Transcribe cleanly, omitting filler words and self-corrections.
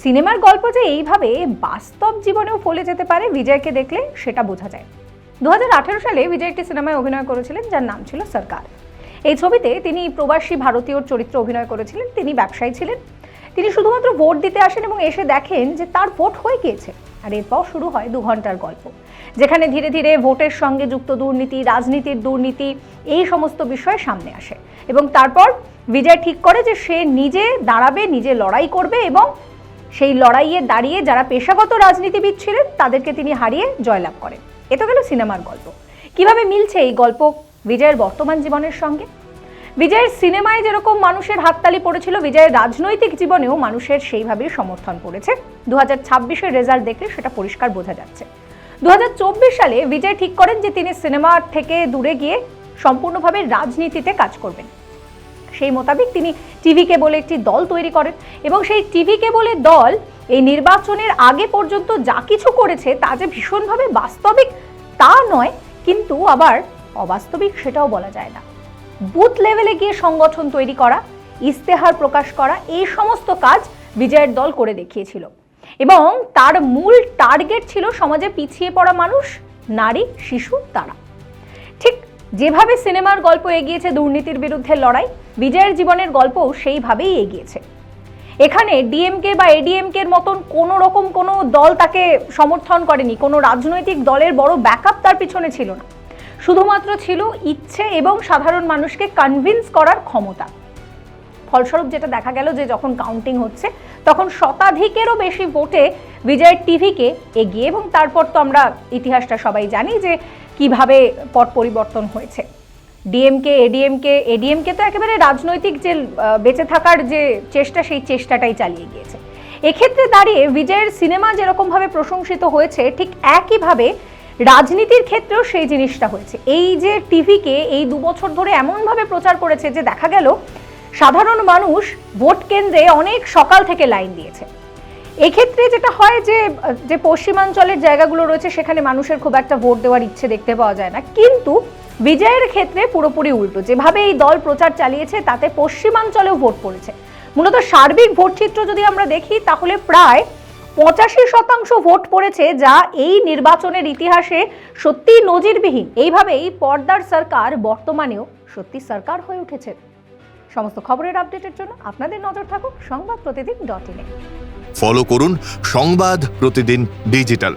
সিনেমার গল্প যে এইভাবে বাস্তব জীবনেও ফলে যেতে পারে বিজয়কে দেখলে সেটা বোঝা যায়। 2018 সালে বিজয় একটি সিনেমায় অভিনয় করেছিলেন যার নাম ছিল সরকার। এই ছবিতে তিনি প্রবাসী ভারতীয়র চরিত্রে অভিনয় করেছিলেন। তিনি ব্যবসায়ী ছিলেন। তিনি শুধুমাত্র ভোট দিতে আসেন এবং এসে দেখেন যে তার ভোট হয়ে গিয়েছে। আর এরপর শুরু হয় 2 ঘন্টার গল্প, যেখানে ধীরে ধীরে ভোটের সঙ্গে যুক্ত দুর্নীতি, রাজনীতির দুর্নীতি, এই সমস্ত বিষয় সামনে আসে। এবং তারপর বিজয় ঠিক করে যে সে নিজে দাঁড়াবে, নিজে লড়াই করবে এবং সেই লড়াইয়ে দাঁড়িয়ে যারা পেশাগত রাজনীতিবিদ ছিলেন তাদেরকে তিনি হারিয়ে জয়লাভ করেন। এ তো গেল সিনেমার গল্প। কিভাবে মিলছে এই গল্প বিজয়ের বর্তমান জীবনের সঙ্গে? বিজয়ের সিনেমায় যেরকম মানুষের হাততালি পড়েছিল, বিজয়ের রাজনৈতিক জীবনেও মানুষের সেইভাবেই সমর্থন পড়েছে। 2026-এর রেজাল্ট দেখলে সেটা পরিষ্কার বোঝা যাচ্ছে। 2024 সালে বিজয় ঠিক করেন যে তিনি সিনেমা থেকে দূরে গিয়ে সম্পূর্ণভাবে রাজনীতিতে কাজ করবেন। সেই মোতাবেক তিনি টিভিকে বলে একটি দল তৈরি করেন এবং সেই টিভিকে বলে দল এই নির্বাচনের আগে পর্যন্ত যা কিছু করেছে তা যে ভীষণভাবে বাস্তবিক তা নয়, কিন্তু আবার অবাস্তবিক সেটাও বলা যায় না। বুথ লেভেলে গিয়ে সংগঠন তৈরি করা, ইস্তেহার প্রকাশ করা, এই সমস্ত কাজ বিজয়ের দল করে দেখিয়েছিল এবং তার মূল টার্গেট ছিল সমাজে পিছিয়ে পড়া মানুষ, নারী, শিশু, তারা। ঠিক যেভাবে সিনেমার গল্প এগিয়েছে দুর্নীতির বিরুদ্ধে লড়াই, বিজয়ের জীবনের গল্পও সেইভাবেই এগিয়েছে। এখানে ডিএমকে বা এডিএমকের মতন কোনো রকম কোনো দল তাকে সমর্থন করেনি, কোনো রাজনৈতিক দলের বড় ব্যাকআপ তার পিছনে ছিল না। শুধুমাত্র ছিল ইচ্ছে এবং সাধারণ মানুষকে কনভিন্স করার ক্ষমতা। ফলস্বরূপ যেটা দেখা গেল যে যখন কাউন্টিং হচ্ছে তখন শতাধিকেরও বেশি ভোটে বিজয়ের টিভিকে এগিয়ে, এবং তারপর তো আমরা ইতিহাসটা সবাই জানি যে কিভাবে পট পরিবর্তন হয়েছে। ডিএমকে, এডিএমকে তো একেবারে রাজনৈতিক যে বেঁচে থাকার যে চেষ্টা, সেই চেষ্টাটাই চালিয়ে গিয়েছে। এক্ষেত্রে দাঁড়িয়ে বিজয়ের সিনেমা যেরকমভাবে প্রশংসিত হয়েছে, ঠিক একইভাবে রাজনীতির ক্ষেত্রেও সেই জিনিসটা হয়েছে। এই যে টিভিকে এই 2 বছর ধরে এমনভাবে প্রচার করেছে যে দেখা গেল সাধারণ মানুষ ভোট কেন্দ্রে অনেক সকাল থেকে লাইন দিয়েছে। এক্ষেত্রে যেটা হয় যে পশ্চিমাঞ্চলের জায়গাগুলো রয়েছে সেখানে মানুষের খুব একটা ভোট দেওয়ার ইচ্ছে দেখতে পাওয়া যায় না, কিন্তু বিজয়ের ক্ষেত্রে পুরোপুরি উল্টো। যেভাবে এই দল প্রচার চালিয়েছে তাতে পশ্চিমাঞ্চলেও ভোট পড়েছে। মূলত সার্বিক ভোট চিত্র যদি আমরা দেখি তাহলে প্রায় 85% ভোট পড়েছে, যা এই নির্বাচনের ইতিহাসে সত্যি নজিরবিহীন। এইভাবেই পর্দার সরকার বর্তমানেও সত্যি সরকার হয়ে উঠেছে। সমস্ত খবরের আপডেটের জন্য আপনাদের নজর থাকুক সংবাদপ্রতিদিন.in। ফলো করুন সংবাদ প্রতিদিন ডিজিটাল।